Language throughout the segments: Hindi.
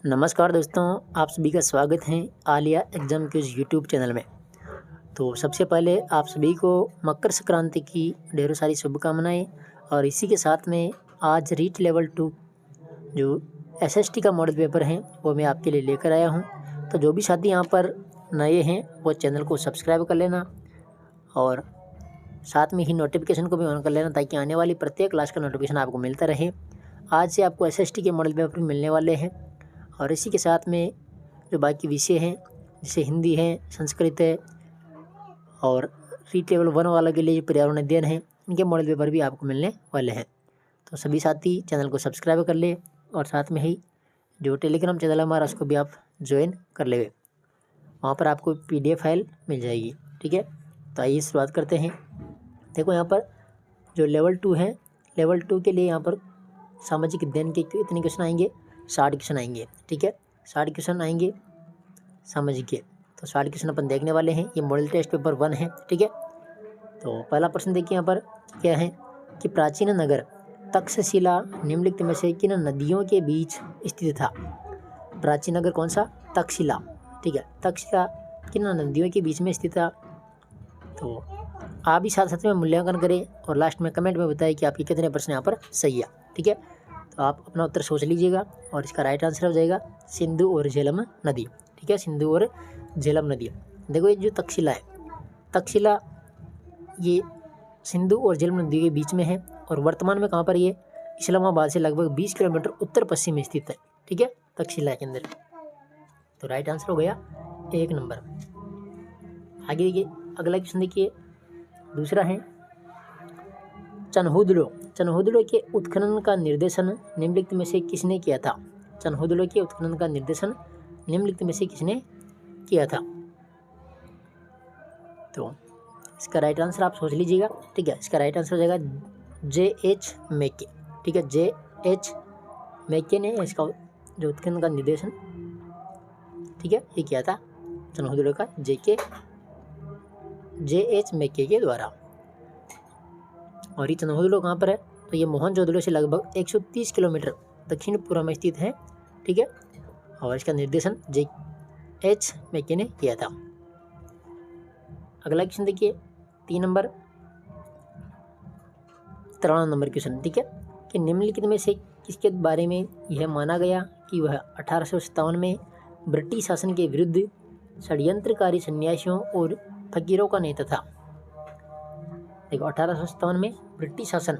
नमस्कार दोस्तों, आप सभी का स्वागत है Alia exam quiz YouTube channel में। तो सबसे पहले आप सभी को मकर संक्रांति की ढेरों सारी शुभकामनाएं। और इसी के साथ में आज रीट लेवल 2 जो एसएसटी का मॉडल पेपर है वो मैं आपके लिए लेकर आया हूं। तो जो भी साथी यहाँ पर नए हैं वो चैनल को सब्सक्राइब कर लेना और साथ में ही नोटिफिकेशन को भी ऑन कर लेना ताकि आने वाली प्रत्येक क्लास का नोटिफिकेशन आपको मिलता रहे। आज से आपको एसएसटी के मॉडल पेपर मिलने वाले हैं और इसी के साथ में जो बाकी विषय हैं जैसे हिंदी है, संस्कृत है और रीट लेवल 1 वाला के लिए जो पर्यावरण अध्ययन है इनके मॉडल पेपर भी आपको मिलने वाले हैं। तो सभी साथी चैनल को सब्सक्राइब कर ले और साथ में ही जो टेलीग्राम चैनल है हमारा उसको भी आप ज्वाइन कर ले। वहाँ पर आपको PDF फाइल मिल जाएगी। ठीक है, तो आइए शुरुआत करते हैं। देखो यहाँ पर जो लेवल 2 है, लेवल 2 के लिए यहाँ पर सामाजिक अध्ययन के कितने क्वेश्चन आएंगे? 60 क्वेश्चन आएंगे। ठीक है, 60 क्वेश्चन आएंगे सामाजिक के। तो 60 क्वेश्चन अपन देखने वाले हैं। ये मॉडल टेस्ट पेपर 1 है। ठीक है, तो पहला प्रश्न देखिए यहाँ पर क्या है कि प्राचीन नगर तक्षशिला निम्नलिखित में से किन नदियों के बीच स्थित था? प्राचीन नगर कौन सा? तक्षशिला। ठीक है, तक्षशिला किन नदियों के बीच में स्थित था? तो आप भी साथ साथ में मूल्यांकन करें और लास्ट में कमेंट में बताएं कि आपके कितने प्रश्न यहाँ पर सही है। ठीक है, तो आप अपना उत्तर सोच लीजिएगा और इसका राइट आंसर हो जाएगा सिंधु और झेलम नदी। ठीक है, सिंधु और झेलम नदी। देखो ये जो तक्षशिला है, तक्षशिला ये सिंधु और झेलम नदी के बीच में है और वर्तमान में कहाँ पर ये इस्लामाबाद से लगभग 20 किलोमीटर उत्तर पश्चिम में स्थित है। ठीक है, तक्षशिला के अंदर। तो राइट आंसर हो गया 1 नंबर। आगे देखिए अगला क्वेश्चन देखिए, दूसरा है चनहुदड़ो के उत्खनन का निर्देशन निम्नलिखित में से किसने किया था? चनहुदड़ो के उत्खनन का निर्देशन निम्नलिखित में से किसने किया था? तो इसका राइट आंसर आप सोच लीजिएगा। ठीक है, इसका राइट आंसर हो जाएगा J.H. मैके। ठीक है, J.H. मैके ने इसका जो उत्खनन का निर्देशन, ठीक है, ये किया था चनहुदड़ो का J.H. मैके के द्वारा। और ये चनहुदड़ो कहाँ पर है? तो ये मोहनजोदड़ो से लगभग 130 किलोमीटर दक्षिण पूर्व में स्थित है। ठीक है, और इसका निर्देशन J.H. मैके ने किया था। अगला क्वेश्चन देखिए 3 नंबर 53 नंबर क्वेश्चन। ठीक है, कि निम्नलिखित में से किसके बारे में यह माना गया कि वह 1857 में ब्रिटिश शासन के विरुद्ध षड्यंत्रकारी सन्यासियों और फकीरों का नेता था? देखो 1857 में ब्रिटिश शासन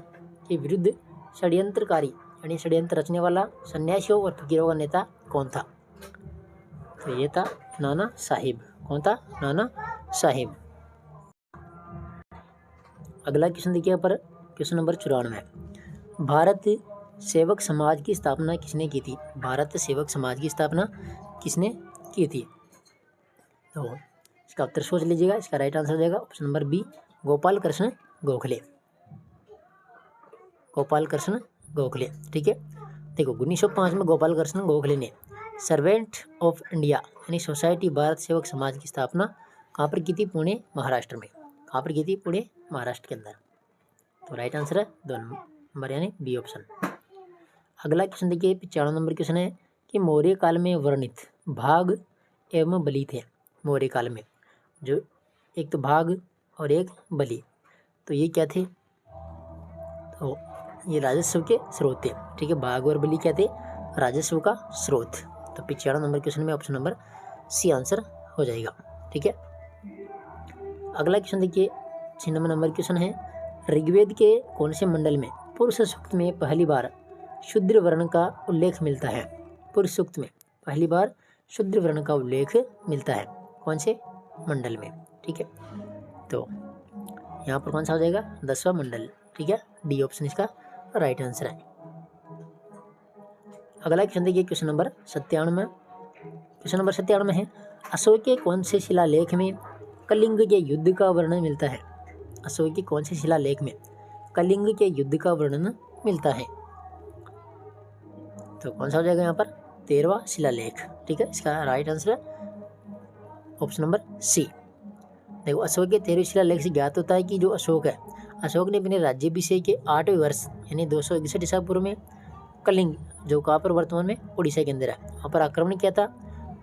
के विरुद्ध षड्यंत्रकारी यानी षड्यंत्र रचने वाला सन्यासियों और फकीरों का नेता कौन था? तो ये था नाना साहिब। कौन था? नाना साहिब। अगला क्वेश्चन देखिए यहाँ पर क्वेश्चन नंबर 94। भारत सेवक समाज की स्थापना किसने की थी? भारत सेवक समाज की स्थापना किसने की थी? तो इसका उत्तर सोच लीजिएगा। इसका राइट आंसर हो जाएगा option number B, Gopal Krishna Gokhale. Gopal Krishna Gokhale. ठीक है, देखो 1905 में गोपाल कृष्ण गोखले ने सर्वेंट ऑफ इंडिया यानी सोसाइटी भारत सेवक समाज की स्थापना कहाँ पर की थी? पुणे महाराष्ट्र में। कहाँ पर की थी? पुणे महाराष्ट्र के अंदर। तो राइट आंसर है 2 नंबर यानी बी ऑप्शन। अगला क्वेश्चन देखिए 95 नंबर क्वेश्चन है कि मौर्य काल में वर्णित भाग एवं बलि थे। मौर्य काल में जो एक तो भाग और एक बलि, तो ये क्या थे? तो ये राजस्व के स्रोत थे। ठीक है, भाग और बलि क्या थे? राजस्व का स्रोत। तो 95 नंबर क्वेश्चन में ऑप्शन नंबर सी आंसर हो जाएगा। ठीक है, अगला क्वेश्चन देखिए 96 नंबर क्वेश्चन है ऋग्वेद के कौन से मंडल में पुरुष सूक्त में पहली बार शूद्र वर्ण का उल्लेख मिलता है? पुरुष सूक्त में पहली बार शूद्र वर्ण का उल्लेख मिलता है कौन से मंडल में? ठीक है, तो यहाँ पर कौन सा हो जाएगा? 10वां मंडल। ठीक है, डी ऑप्शन इसका राइट आंसर है। अगला क्वेश्चन देखिए क्वेश्चन नंबर 97। क्वेश्चन नंबर 97 है अशोक के कौन से शिलालेख में कलिंग के युद्ध का वर्णन मिलता है? अशोक के कौन से शिलालेख में कलिंग के युद्ध का वर्णन मिलता है? तो कौन सा हो जाएगा यहाँ पर? 13वां शिलालेख। ठीक है, इसका राइट आंसर है ऑप्शन नंबर सी। देखो अशोक के 13वें शिलालेख से ज्ञात होता है कि जो अशोक है, अशोक ने अपने राज्याभिषेक के 8वें वर्ष यानी 261 ईसा पूर्व में कलिंग जो कहाँ पर वर्तमान में उड़ीसा के अंदर है, वहाँ पर आक्रमण किया था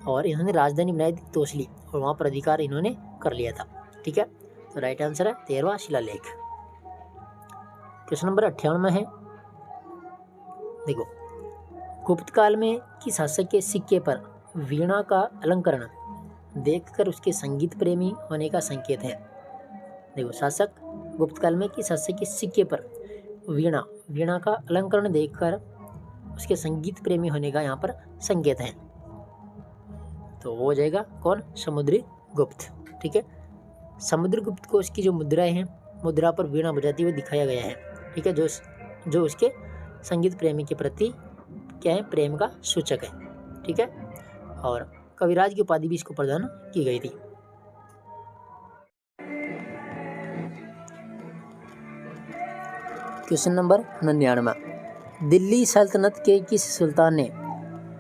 और इन्होंने राजधानी बनाई थी तोसली और वहाँ पर अधिकार इन्होंने कर लिया था। ठीक है, तो राइट आंसर है 13वां शिलालेख। क्वेश्चन नंबर 58 में है, देखो, गुप्त काल में किस शासक के सिक्के पर वीणा का अलंकरण देखकर उसके संगीत प्रेमी होने का संकेत है? देखो, शासक गुप्त काल में किस शासक के सिक्के पर वीणा का अलंकरण देखकर उसके संगीत प्रेमी होने का यहाँ पर संकेत है? तो वो हो जाएगा कौन? समुद्रगुप्त। ठीक है, समुद्रगुप्त को उसकी जो मुद्राएं हैं, मुद्रा पर वीणा बजाती हुई दिखाया गया है। ठीक है, जो उसके संगीत प्रेमी के प्रति क्या है? प्रेम का सूचक है। ठीक है, और कविराज की उपाधि भी इसको प्रदान की गई थी। क्वेश्चन नंबर 99, दिल्ली सल्तनत के किस सुल्तान ने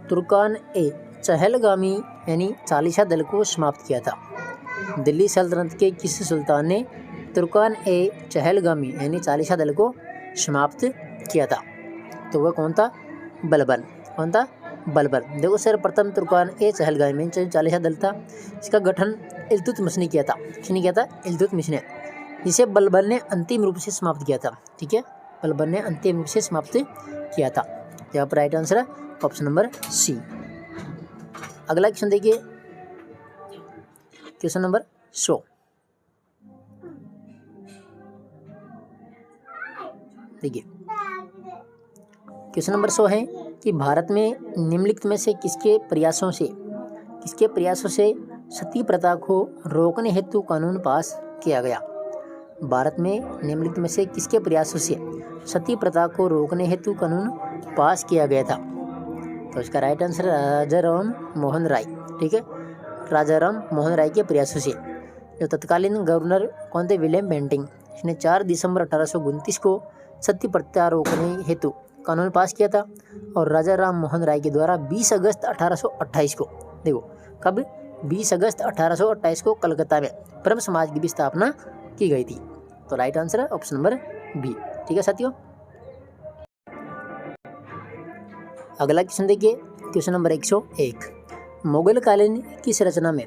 तुर्कान ए चहलगामी यानी चालीसा दल को समाप्त किया था? दिल्ली सल्तनत के किस सुल्तान ने तुर्कान ए चहलगामी यानी चालीसा दल को समाप्त किया था? तो वह कौन था? बलबन। कौन था? बलबन। देखो, सर्वप्रथम तुर्कान ए चहलगामी में चालीसा दल था, इसका गठन इल्तुतमिश ने किया था। किसने किया था? इल्तुतमिश ने, जिसे बलबन ने अंतिम रूप से समाप्त किया था। ठीक है, बलबन ने अंतिम रूप से समाप्त किया था। यहाँ पर राइट आंसर है ऑप्शन नंबर सी। अगला क्वेश्चन देखिए, क्वेश्चन नंबर 100। देखिए, क्वेश्चन नंबर 100 है कि भारत में निम्नलिखित में से किसके प्रयासों से सती प्रथा को रोकने हेतु कानून पास किया गया? भारत में निम्नलिखित में से किसके प्रयासों से सती प्रथा को रोकने हेतु कानून पास किया गया था? तो इसका राइट आंसर राजा राम मोहन राय। ठीक है, राजा राम मोहन राय के प्रयासों से। जो तत्कालीन गवर्नर कौन थे? William Bentinck. इसने 4 दिसंबर 1829 को सती प्रथा रोकने हेतु कानून पास किया था और राजा राम मोहन राय के द्वारा 20 अगस्त 1828 को, देखो कब? 20 अगस्त 1828 को कलकत्ता में ब्रह्म समाज की भी स्थापना की गई थी। तो राइट आंसर है ऑप्शन नंबर बी। ठीक है साथियों, अगला क्वेश्चन देखिए, क्वेश्चन नंबर 101। मुगल कालीन किस रचना में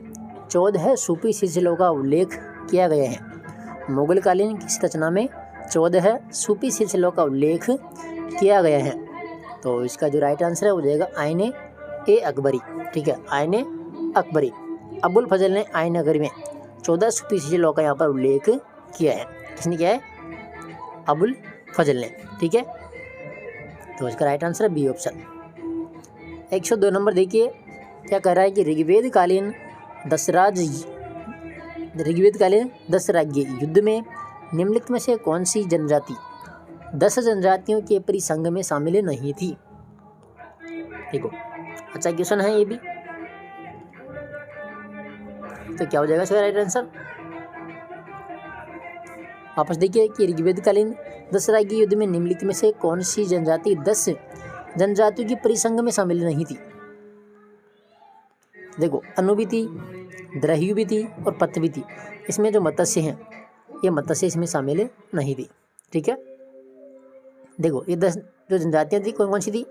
14 सूफी सिलसिलों का उल्लेख किया गया है? मुगल कालीन किस रचना में 14 सूफी सिलसिलों का उल्लेख किया गया है? तो इसका जो राइट आंसर है हो जाएगा आईने ए अकबरी। ठीक है, आईने अकबरी। अबुल फजल ने आईने अकबरी में 14 सूफी सिलसिलों का यहाँ पर उल्लेख किया है। किसने किया है? अबुल फजल ने। ठीक है, तो इसका राइट आंसर है बी ऑप्शन। 102 नंबर देखिए, क्या कह रहा है कि ऋग्वेद कालीन दशराज्य युद्ध में निम्नलिखित में से कौन सी जनजाति 10 जनजातियों के परिसंघ में शामिल नहीं थी? देखो, अच्छा क्वेश्चन है ये भी। तो क्या हो जाएगा इसका राइट आंसर? वापस देखिए कि ऋग्वेद कालीन दशराज्य युद्ध में निम्नलिखित में से कौन सी जनजाति 10 जनजातियों की परिसंघ में शामिल नहीं थी? देखो, अनु भी थी, द्रह्यु भी थी और पत भी थी। इसमें जो मत्स्य हैं, ये मत्स्य इसमें शामिल नहीं थी। ठीक है, देखो ये 10 जो जनजातियाँ थी कौन कौन सी थी?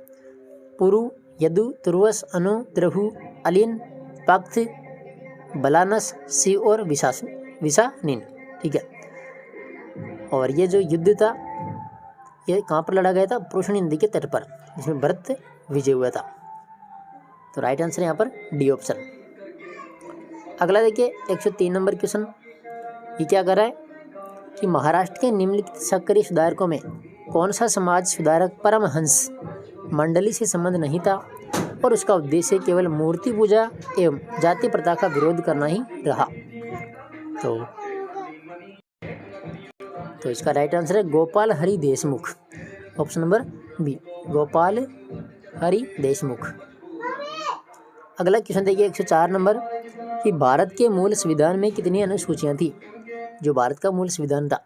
पुरु, यदु, तुर्वस, अनु, द्रहु, अलिन, पक्त, बलानस, सी और विशानिन। ठीक है, और ये जो युद्ध था ये कहाँ पर लड़ा गया था? पुरुषणी नदी के तट पर, जिसमें भरत विजय हुआ था। तो राइट आंसर यहाँ पर डी ऑप्शन। अगला देखिए 103 नंबर क्वेश्चन। ये क्या कर रहा है कि महाराष्ट्र के निम्नलिखित सक्रिय सुधारकों में कौन सा समाज सुधारक परमहंस मंडली से संबंध नहीं था और उसका उद्देश्य केवल मूर्ति पूजा एवं जाति प्रथा का विरोध करना ही रहा? तो इसका राइट आंसर है Gopal Hari Deshmukh. Option number B, Gopal Hari Deshmukh. अगला क्वेश्चन देखिए 104 नंबर कि भारत के मूल संविधान में कितनी अनुसूचियाँ थी? जो भारत का मूल संविधान था,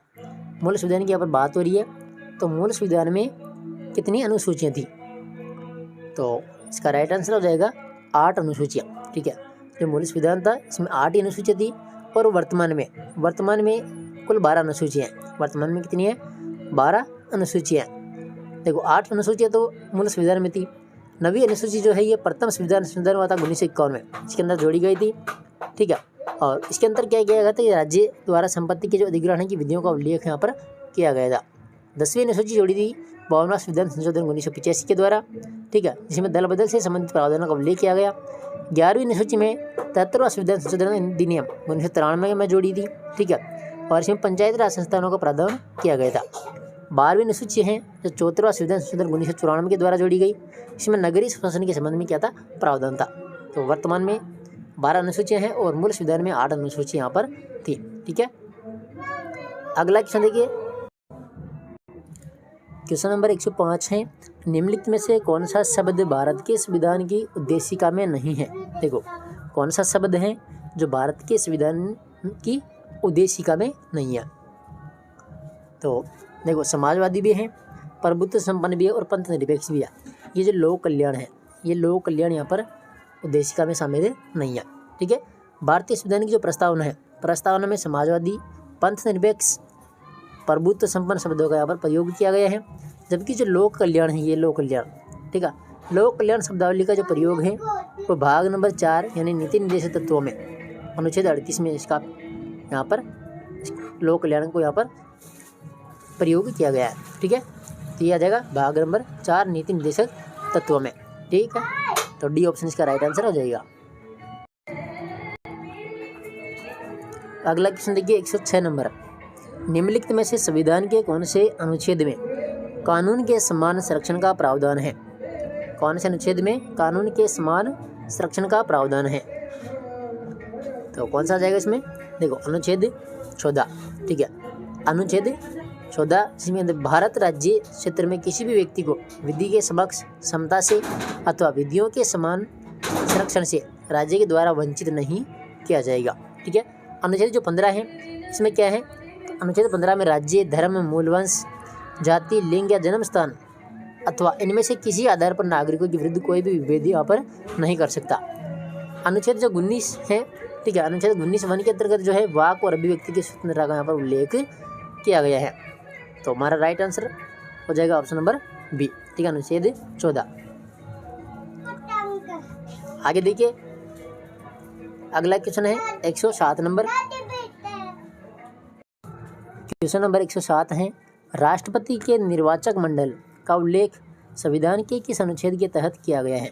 मूल संविधान की यहाँ पर बात हो रही है, तो मूल संविधान में कितनी अनुसूचियाँ थी? तो इसका राइट आंसर हो जाएगा 8 अनुसूचियाँ। ठीक है, जो मूल संविधान था इसमें 8 ही अनुसूचियाँ थी और वर्तमान में कुल 12 अनुसूचियाँ हैं। वर्तमान में कितनी है? 12 अनुसूचियाँ। देखो 8 अनुसूचियाँ तो मूल संविधान में थी, नवी अनुसूची जो है ये प्रथम संविधान संशोधन हुआ था 1951 में, इसके अंदर जोड़ी गई थी। ठीक है, और इसके अंदर क्या किया गया था, ये राज्य द्वारा संपत्ति के जो अधिग्रहण की विधियों का उल्लेख यहाँ पर किया गया था। 10वीं अनुसूची जोड़ी थी 52वां संविधान संशोधन 1985 के द्वारा। ठीक है, जिसमें दल बदल से संबंधित प्रावधानों का उल्लेख किया गया। 11वीं अनुसूची में 73वां संविधान संशोधन अधिनियम 1993 में जोड़ी थी। ठीक है, और इसमें पंचायत राज संस्थानों का प्रावधान किया गया था। 12वीं अनुसूची है जो 74वां संविधान संशोधन 1994 के द्वारा जोड़ी गई, इसमें नगरीय शासन के संबंध में क्या था, प्रावधान था। तो वर्तमान में 12 अनुसूचियाँ हैं और मूल संविधान में 8 अनुसूची यहाँ पर थी। ठीक है, अगला क्वेश्चन देखिए, क्वेश्चन नंबर 105 है, निम्नलिखित में से कौन सा शब्द भारत के संविधान की उद्देशिका में नहीं है। देखो कौन सा शब्द है जो भारत के संविधान की उद्देशिका में नहीं है। तो देखो समाजवादी भी है, प्रभुत्व संपन्न भी है और पंथ निरपेक्ष भी है। ये जो लोक कल्याण है, ये लोक कल्याण यहाँ पर उद्देशिका में शामिल नहीं है। ठीक है, भारतीय संविधान की जो प्रस्तावना है, प्रस्तावना में समाजवादी, पंथ निरपेक्ष, प्रभुत्व संपन्न शब्दों का यहाँ पर प्रयोग किया गया है। जबकि जो लोक कल्याण है, ये लोक कल्याण, ठीक है, लोक कल्याण शब्दावली का जो प्रयोग है वो भाग नंबर 4 यानी नीति निर्देशक तत्वों में अनुच्छेद 38 में इसका यहाँ पर लोक कल्याण को यहाँ पर प्रयोग किया गया है। ठीक है, तो ये आ जाएगा भाग नंबर 4 नीति निर्देशक तत्वों में। ठीक है, तो डी ऑप्शन इसका राइट आंसर हो जाएगा। अगला क्वेश्चन देखिए 106 नंबर, निम्नलिखित में से संविधान के कौन से अनुच्छेद में कानून के समान संरक्षण का प्रावधान है। कौन से अनुच्छेद में कानून के समान संरक्षण का प्रावधान है। तो कौन सा आ जाएगा इसमें, देखो अनुच्छेद 14। ठीक है, अनुच्छेद 14 जिसमें अंदर भारत राज्य क्षेत्र में किसी भी व्यक्ति को विधि के समक्ष समता से अथवा विधियों के समान संरक्षण से राज्य के द्वारा वंचित नहीं किया जाएगा। ठीक है, अनुच्छेद जो 15 है इसमें क्या है, अनुच्छेद 15 में राज्य, धर्म, मूलवंश, जाति, लिंग या जन्म स्थान अथवा इनमें से किसी आधार पर नागरिकों के विरुद्ध कोई भी विभेद यहाँ पर नहीं कर सकता। अनुच्छेद जो 19 है, ठीक है, अनुच्छेद 19(1) के अंतर्गत जो है वाक और अभिव्यक्ति की स्वतंत्रता का यहाँ पर उल्लेख किया गया है। तो हमारा राइट आंसर हो जाएगा ऑप्शन नंबर बी। ठीक है, अनुच्छेद 14। आगे देखिए, अगला क्वेश्चन है 107 नंबर। क्वेश्चन नंबर 107 है, राष्ट्रपति के निर्वाचक मंडल का उल्लेख संविधान के किस अनुच्छेद के तहत किया गया है।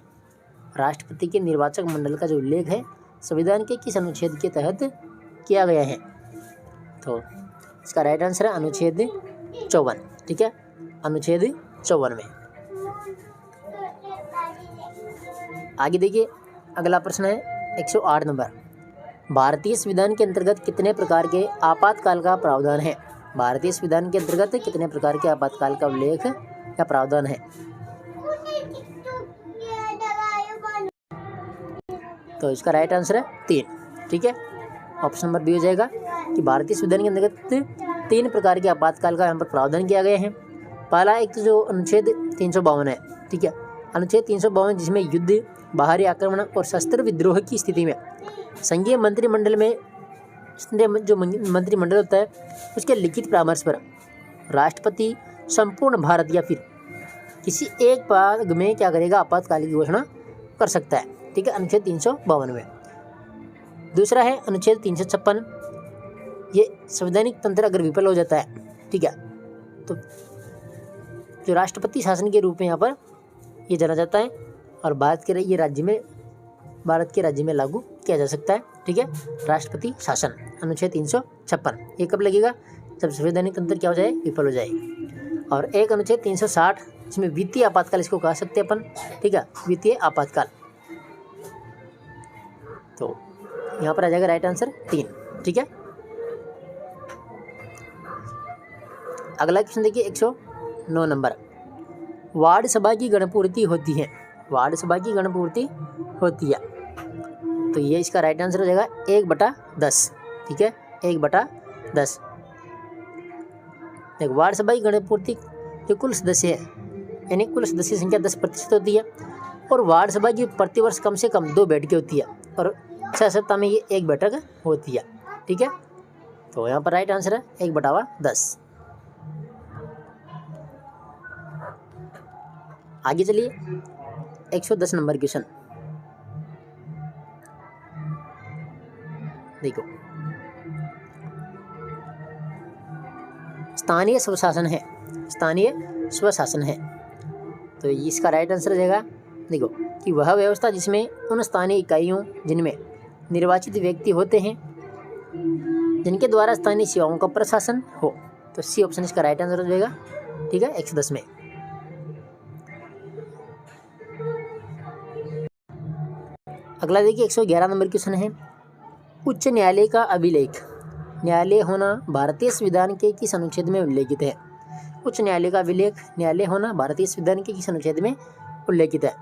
राष्ट्रपति के निर्वाचक मंडल का जो उल्लेख है संविधान के किस अनुच्छेद के तहत किया गया है। तो इसका राइट आंसर है अनुच्छेद 54। ठीक है, अनुच्छेद 54 में। आगे देखिए, अगला प्रश्न है 108 नंबर, भारतीय संविधान के अंतर्गत कितने प्रकार के आपातकाल का प्रावधान है। भारतीय संविधान के अंतर्गत कितने प्रकार के आपातकाल का उल्लेख या प्रावधान है। तो इसका राइट आंसर है 3। ठीक है, ऑप्शन नंबर बी हो जाएगा कि भारतीय संविधान के अंतर्गत 3 प्रकार के आपातकाल का यहाँ पर प्रावधान किया गया है। पहला एक तो जो अनुच्छेद 352 है। ठीक है, अनुच्छेद 352 जिसमें युद्ध, बाहरी आक्रमण और शस्त्र विद्रोह की स्थिति में संघीय मंत्रिमंडल में जो मंत्रिमंडल होता है उसके लिखित परामर्श पर राष्ट्रपति संपूर्ण भारत या फिर किसी एक भाग में क्या करेगा, आपातकाल की घोषणा कर सकता है। ठीक है, अनुच्छेद 352 में। दूसरा है अनुच्छेद 356, ये संवैधानिक तंत्र अगर विफल हो जाता है, ठीक है, तो जो राष्ट्रपति शासन के रूप में यहाँ पर ये जाना जाता है और भारत के राज्य में लागू किया जा सकता है। ठीक है, राष्ट्रपति शासन अनुच्छेद 356 ये कब लगेगा, जब संवैधानिक तंत्र क्या हो जाए, विफल हो जाए। और एक अनुच्छेद 360 जिसमें वित्तीय आपातकाल इसको कह सकते हैं अपन। ठीक है, वित्तीय आपातकाल। तो यहाँ पर आ जाएगा राइट आंसर 3। ठीक है, अगला क्वेश्चन देखिए 109 नंबर, वार्ड सभा की गणपूर्ति होती है। वार्ड सभा की गणपूर्ति होती है, तो ये इसका राइट आंसर हो जाएगा 1/10। ठीक है, 1/10। देखो वार्ड सभा की गणपूर्ति जो कुल सदस्य है यानी कुल सदस्य संख्या 10% होती है और वार्ड सभा की प्रतिवर्ष कम से कम 2 बैठकें होती है और 6 सप्ताह में ये 1 बैठक होती है। ठीक है, तो यहाँ पर राइट आंसर है 1/10। आगे चलिए, 110 नंबर क्वेश्चन देखो, स्थानीय स्वशासन है, स्थानीय स्वशासन है, तो इसका राइट आंसर हो जाएगा देखो कि वह व्यवस्था जिसमें उन स्थानीय इकाइयों जिनमें निर्वाचित व्यक्ति होते हैं जिनके द्वारा स्थानीय सेवाओं का प्रशासन हो, तो सी ऑप्शन इसका राइट आंसर हो जाएगा। ठीक है, 110 में। अगला देखिए 111 नंबर क्वेश्चन है, उच्च न्यायालय का अभिलेख न्यायालय होना भारतीय संविधान के किस अनुच्छेद में उल्लेखित है? उच्च न्यायालय का अभिलेख न्यायालय होना भारतीय संविधान के किस अनुच्छेद में उल्लेखित है?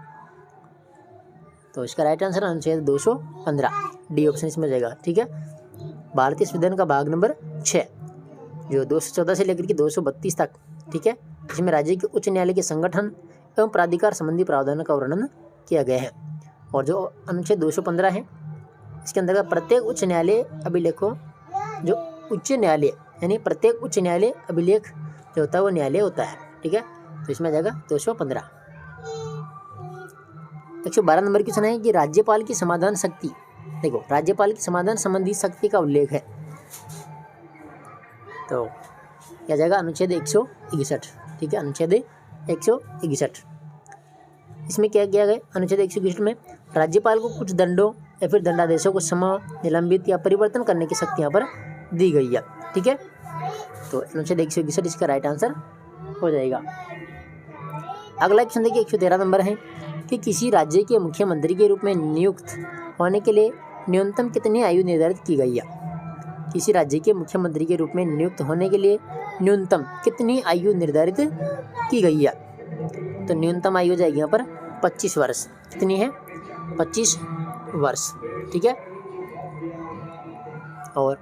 तो इसका राइट आंसर अनुच्छेद 215 डी ऑप्शन इसमें हो जाएगा। ठीक है, भारतीय संविधान का भाग नंबर 6 जो 214 से लेकर के 232 तक, ठीक है, जिसमें राज्य के उच्च न्यायालय के संगठन एवं प्राधिकार संबंधी प्रावधानों का वर्णन किया गया है। और जो अनुच्छेद 215 है इसके अंतर्गत प्रत्येक उच्च न्यायालय अभिलेखों, जो उच्च न्यायालय यानी प्रत्येक उच्च न्यायालय अभिलेख जो होता है वो न्यायालय होता है। ठीक है, तो इसमें आ जाएगा 215। 112 नंबर क्वेश्चन है कि राज्यपाल की समाधान शक्ति, देखो राज्यपाल की समाधान संबंधी शक्ति का उल्लेख है, तो क्या जाएगा अनुच्छेद 161। ठीक है, अनुच्छेद 161। इसमें क्या किया गया? अनुच्छेद 161 में राज्यपाल को कुछ दंडों या फिर दंडादेशों को निलंबित या परिवर्तन करने की शक्ति यहाँ पर दी गई है। ठीक है, तो अनुच्छेद 161 इसका राइट आंसर हो जाएगा। अगला क्वेश्चन देखिए 113 नंबर है कि किसी राज्य के मुख्यमंत्री के रूप में नियुक्त होने के लिए न्यूनतम कितनी आयु निर्धारित की गई है? किसी राज्य के मुख्यमंत्री के रूप में नियुक्त होने के लिए न्यूनतम कितनी आयु निर्धारित की गई है? तो न्यूनतम आयु हो जाएगी यहाँ पर 25 वर्ष। कितनी है? 25 वर्ष। ठीक है, और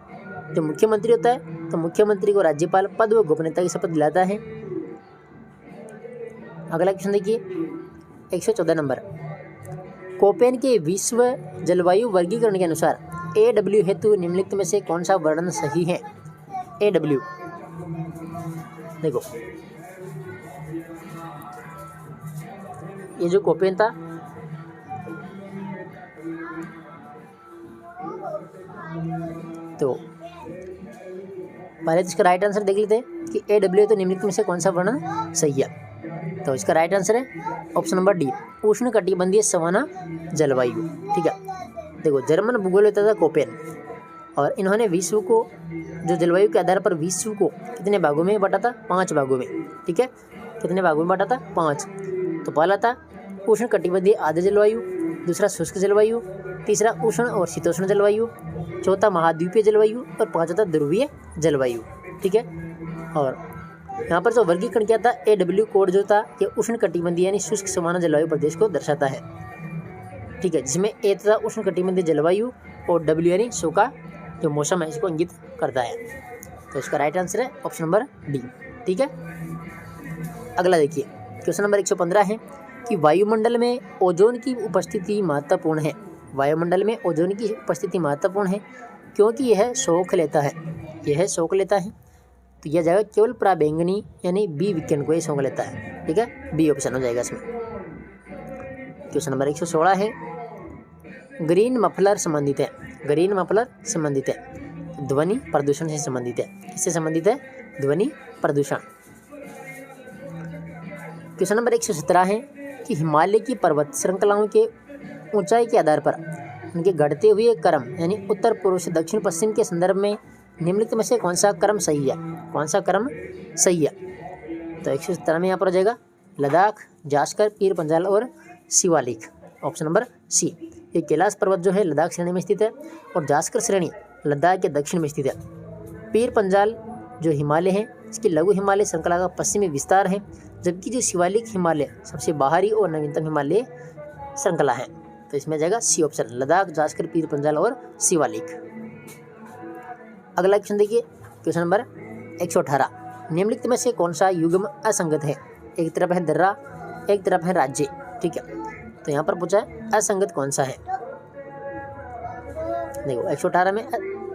जो मुख्यमंत्री होता है तो मुख्यमंत्री को राज्यपाल पद व गोपनीयता की शपथ दिलाता है। अगला क्वेश्चन देखिए 114 नंबर, कोपेन के विश्व जलवायु वर्गीकरण के अनुसार AW हेतु निम्नलिखित में से कौन सा वर्णन सही है? AW देखो, ये जो कोपेन था तो पहले तो इसका राइट आंसर देख लेते हैं कि AW तो निम्नलिखित में से कौन सा वर्णन सही है। तो इसका राइट आंसर है ऑप्शन नंबर डी, उष्ण कटिबंधीय सवाना जलवायु। ठीक है, देखो जर्मन भूगोल होता था कोपेन, और इन्होंने विश्व को जो जलवायु के आधार पर विश्व को कितने भागों में बांटा था? 5 भागों में। ठीक है, कितने भागों में बांटा था? 5। तो पहला था उष्ण कटिबंधीय आर्द्र जलवायु, दूसरा शुष्क जलवायु, तीसरा उष्ण और शीतोष्ण जलवायु, चौथा महाद्वीपीय जलवायु और पांचवा था ध्रुवीय जलवायु। ठीक है, और यहाँ पर जो वर्गीकरण किया था AW कोड जो था ये उष्ण कटिबंधीय यानी शुष्क सवाना जलवायु प्रदेश को दर्शाता है। ठीक है, जिसमें A था उष्ण कटिबंधीय जलवायु और W यानी सूखा जो मौसम है इसको इंगित करता है। तो इसका राइट आंसर है ऑप्शन नंबर डी। ठीक है, अगला देखिए क्वेश्चन नंबर 115 है कि वायुमंडल में ओजोन की उपस्थिति महत्वपूर्ण है। वायुमंडल में ओजोन की उपस्थिति महत्वपूर्ण है क्योंकि यह शोख लेता है, यह शोख लेता है। तो यह जाएगा केवल पराबैंगनी यानी बी विकिरण को ये शोख लेता है। ठीक है, बी ऑप्शन हो जाएगा इसमें। क्वेश्चन नंबर 116 है ग्रीन मफलर संबंधित है, ग्रीन मफलर संबंधित है ध्वनि प्रदूषण से संबंधित है। किससे संबंधित है? ध्वनि प्रदूषण। क्वेश्चन नंबर 117 है कि हिमालय की पर्वत श्रृंखलाओं के ऊंचाई के आधार पर उनके घटते हुए क्रम यानी उत्तर पूर्व से दक्षिण पश्चिम के संदर्भ में निम्नलिखित में से कौन सा क्रम सही है? कौन सा क्रम सही है? तो 117 में यहाँ पर हो जाएगा लद्दाख, जास्कर, पीर पंजाल और शिवालिक। Option number C. ये कैलाश पर्वत जो है लद्दाख श्रेणी में स्थित है और जास्कर श्रेणी लद्दाख के दक्षिण में स्थित है। पीर पंजाल जो हिमालय है इसकी लघु हिमालय श्रृंखला का पश्चिमी विस्तार है, जबकि जो शिवालिक हिमालय सबसे बाहरी और नवीनतम हिमालय श्रृंखला है। तो इसमें जाएगा सी ऑप्शन, लद्दाख, जास्कर, पीर पंजाल और शिवालिक। अगला क्वेश्चन देखिए क्वेश्चन नंबर 118, निम्नलिखित में से कौन सा युग्म असंगत है? एक तरफ है दर्रा, एक तरफ है राज्य। ठीक है, तो यहाँ पर पूछा है असंगत कौन सा है। देखो 118 में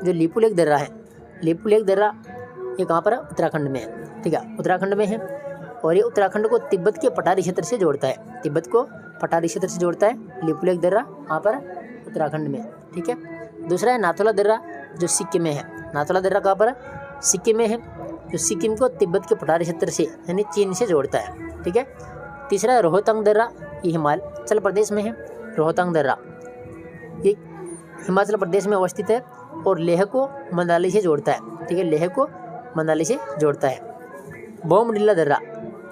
जो लिपुलेख दर्रा है, लिपुलेख दर्रा ये कहाँ पर है? उत्तराखंड में है। ठीक है, उत्तराखंड में है। और ये उत्तराखंड को तिब्बत के पठारी क्षेत्र से जोड़ता है। तिब्बत को पठारी क्षेत्र से जोड़ता है लिपुलेख दर्रा यहाँ पर उत्तराखंड में, ठीक है। दूसरा है नाथुला दर्रा जो सिक्किम में है। नाथुला दर्रा कहाँ पर है? सिक्किम में है, जो सिक्किम को तिब्बत के पठारी क्षेत्र से यानी चीन से जोड़ता है, ठीक है। तीसरा है रोहतांग दर्रा, ये हिमाचल प्रदेश में है। रोहतांग दर्रा ये हिमाचल प्रदेश में अवस्थित है और लेह को मनाली से जोड़ता है, ठीक है। लेह को मनाली से जोड़ता है। बोमडिला दर्रा,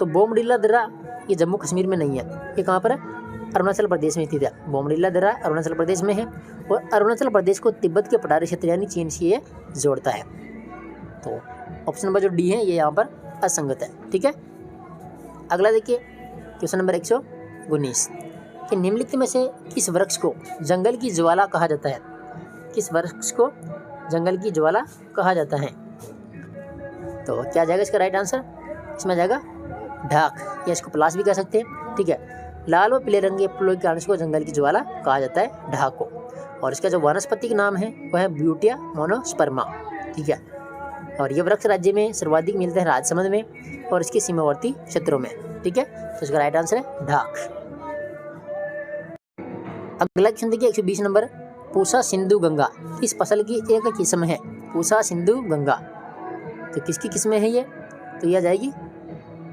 तो बोमडिला दर्रा ये जम्मू कश्मीर में नहीं है, ये कहाँ पर है? अरुणाचल प्रदेश में स्थित है। बोमडिला दर्रा अरुणाचल प्रदेश में है और अरुणाचल प्रदेश को तिब्बत के पठारी क्षेत्र यानी चीन से ये जोड़ता है। तो ऑप्शन नंबर जो डी है ये यहाँ पर असंगत है, ठीक है। अगला देखिए क्वेश्चन नंबर 119 कि निम्नलिखित में से किस वृक्ष को जंगल की ज्वाला कहा जाता है? किस वृक्ष को जंगल की ज्वाला कहा जाता है? तो क्या जाएगा इसका राइट आंसर? इसमें जाएगा ढाक, या इसको पलाश भी कह सकते हैं, ठीक है। लाल व पीले रंग के फूलों के अंश को जंगल की ज्वाला कहा जाता है, ढाक को। और इसका जो वनस्पति का नाम है वह है ब्यूटिया मोनोस्पर्मा, ठीक है। और ये वृक्ष राज्य में सर्वाधिक मिलते हैं राजसमंद में और इसके सीमावर्ती क्षेत्रों में, ठीक है। तो इसका राइट आंसर है ढाक। अगला क्वेश्चन देखिए 120 नंबर, पूसा सिंधु गंगा इस फसल की एक किस्म है। पूसा सिंधु गंगा तो किसकी किस्म है ये? तो यह जाएगी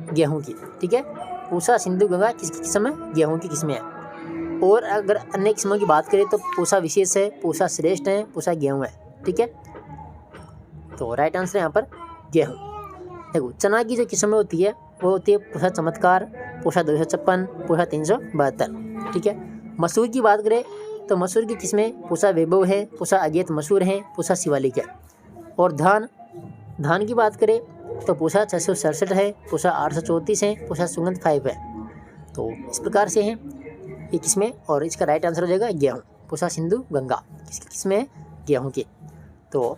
गेहूं की, ठीक है। पूसा सिंधु गंगा किसकी किस्म है? गेहूं की किस्म है। और अगर अन्य किस्मों की बात करें तो पूसा विशेष है, पूसा श्रेष्ठ है, पूसा गेहूं है, ठीक है। तो राइट आंसर है यहाँ पर गेहूं। देखो चना की जो किस्में होती है वो होती है पूसा चमत्कार, पूसा 256, पूसा 372, ठीक है। मसूर की बात करें तो मसूर की किस्में पूसा वैभव है, पूसा अगेत मसूर है, पूसा शिवालिक है। और धान की बात करें तो पूसा 667 है, पूसा 834 है, पूसा सुगंध 5 है। तो इस प्रकार से हैं ये किस्में और इसका राइट आंसर हो जाएगा गेहूँ। पूसा सिंधु गंगा किसकी किस्में है? गेहूँ की। तो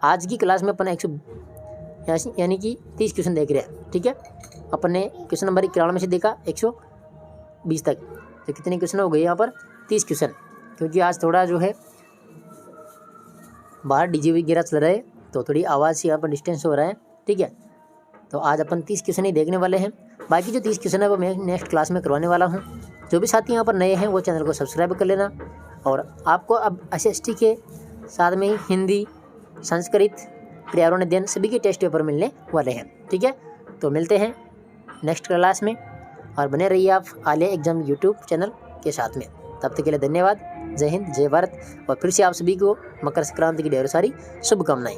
आज की क्लास में अपन 100 यानी कि 30 क्वेश्चन देख रहे हैं, ठीक है। अपन ने क्वेश्चन नंबर 91 में से देखा 120 तक, तो कितने क्वेश्चन हो गए यहाँ पर? 30 क्वेश्चन। क्योंकि आज थोड़ा जो है बाहर डीजे वगैरह चल रहा है तो थोड़ी आवाज़ से यहाँ पर डिस्टेंस हो रहा है, ठीक है। तो आज अपन 30 क्वेश्चन ही देखने वाले हैं। बाकी जो 30 क्वेश्चन है वो मैं नेक्स्ट क्लास में करवाने वाला हूँ। जो भी साथी यहाँ पर नए हैं वो चैनल को सब्सक्राइब कर लेना। और आपको अब SST के साथ में ही हिंदी, संस्कृत, पर्यावरण अध्ययन सभी के टेस्ट पेपर मिलने वाले हैं, ठीक है। तो मिलते हैं नेक्स्ट क्लास में और बने रहिए आप आलिया एग्जाम यूट्यूब चैनल के साथ में। तब तक के लिए धन्यवाद। जय हिंद, जय भारत। और फिर से आप सभी को मकर संक्रांति की ढेरों सारी शुभकामनाएं।